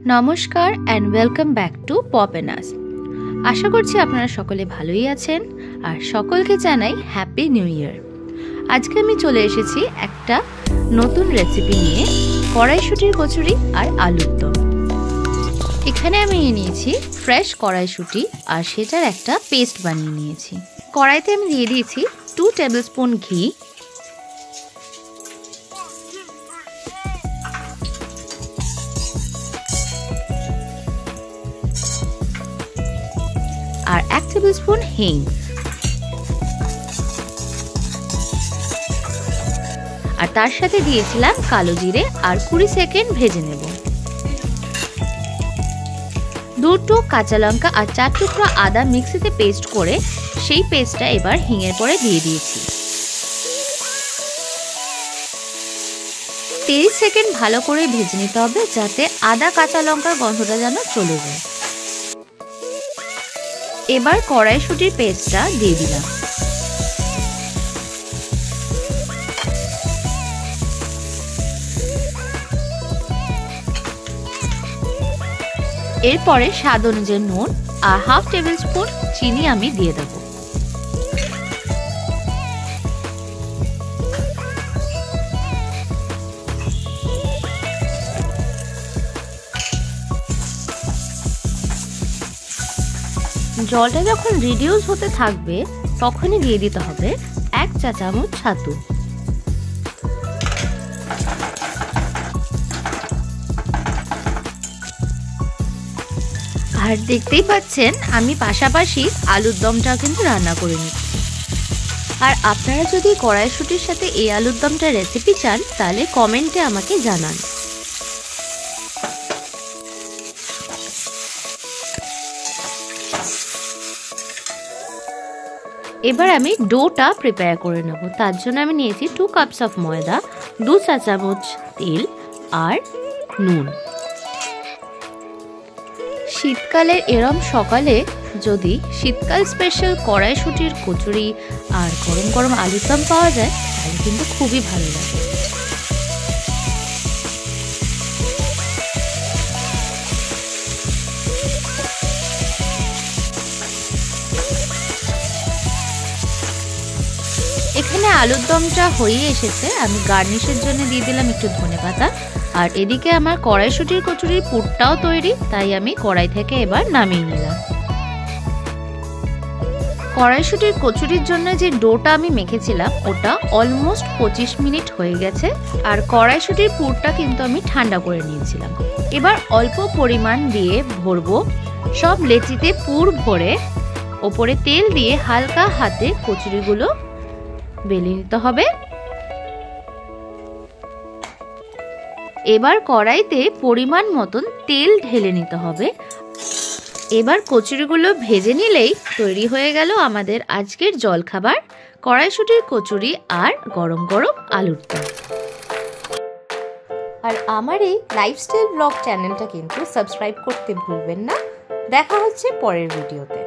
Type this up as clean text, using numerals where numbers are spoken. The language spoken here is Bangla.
নমস্কার and welcome back to pop and us. আশা করছি আপনারা সকলে ভালোই আছেন আর সকলকে জানাই হ্যাপি নিউ ইয়ার। আজকে আমি চলে এসেছি একটা নতুন রেসিপি নিয়ে, কড়াইশুঁটির কচুরি আর আলুর দম। এখানে আমি নিয়েছি ফ্রেশ কড়াইশুঁটি আর সেটার একটা পেস্ট বানিয়ে নিয়েছি। কড়াইতে আমি দিয়ে দিয়েছি 2 টেবিল স্পুন ঘি, আর 1 টেবিল স্পুন হিং, আর তার সাথে দিয়েছিলাম কালো জিরে আর 20 সেকেন্ড ভেজে নেব। 2 কাঁচা লঙ্কা আর 4 টুকরো আদা মিক্সিতে পেস্ট করে সেই পেস্টটা এবার হিঙের পরে দিয়ে দিয়েছি। 30 সেকেন্ড ভালো করে ভেজে নিতে হবে, যাতে আদা কাঁচা লঙ্কার গন্ধটা যেন চলে যায়। এবার কড়াইশুঁটির পেস্টটা দিয়ে দিলাম। এরপরে স্বাদ অনুযায়ী নুন আর 1/2 টেবিল স্পুন চিনি আমি দিয়ে দেব। জলটা যখন রিডিউস হতে থাকবে তখনই দিয়ে দিতে হবে 1 চা চামচ ছাতু। আর দেখতেই পাচ্ছেন আমি পাশাপাশি আলুর দমটা কিন্তু রান্না করে নিচ্ছি। আর আপনারা যদি কড়াইশুঁটির সাথে এই আলুর দমটার রেসিপি চান তাহলে কমেন্টে আমাকে জানান। এবার আমি ডোটা প্রিপেয়ার করে নেব। তার জন্য আমি নিয়েছি 2 কাপস অফ ময়দা, 2 চা চামচ তেল আর নুন। শীতকালের এরম সকালে যদি শীতকাল স্পেশাল কড়াইশুঁটির কচুরি আর গরম গরম আলুর দম পাওয়া যায় তাহলে কিন্তু খুবই ভালো লাগে। এখানে আলুর দমটা হয়ে এসেছে, আমি গার্নিশের জন্য দিয়ে দিলাম একটু ধনেপাতা। আর এদিকে আমার কড়াইশুঁটির কচুরির পুরটাও তৈরি, তাই আমি কড়াই থেকে এবার নামিয়ে নিলাম। কড়াইশুঁটির কচুরির জন্য যে ডোটা আমি মেখেছিলাম ওটা অলমোস্ট 25 মিনিট হয়ে গেছে। আর কড়াইশুঁটির পুরটা কিন্তু আমি ঠান্ডা করে নিয়েছিলাম। এবার অল্প পরিমাণ দিয়ে ভরবো, সব লেচিতে পুর ভরে ওপরে তেল দিয়ে হালকা হাতে কচুরিগুলো বেলে নিতে হবে। এবার কড়াইতে পরিমাণ মতন তেল ঢেলে নিতে হবে। এবার কচুরিগুলো ভেজে নিলেই তৈরি হয়ে গেল আমাদের আজকের জলখাবার, কড়াইশুঁটির কচুরি আর গরম গরম আলুর দম। আর আমার এই লাইফস্টাইল ব্লগ চ্যানেলটা কিন্তু সাবস্ক্রাইব করতে ভুলবেন না। দেখা হচ্ছে পরের ভিডিওতে।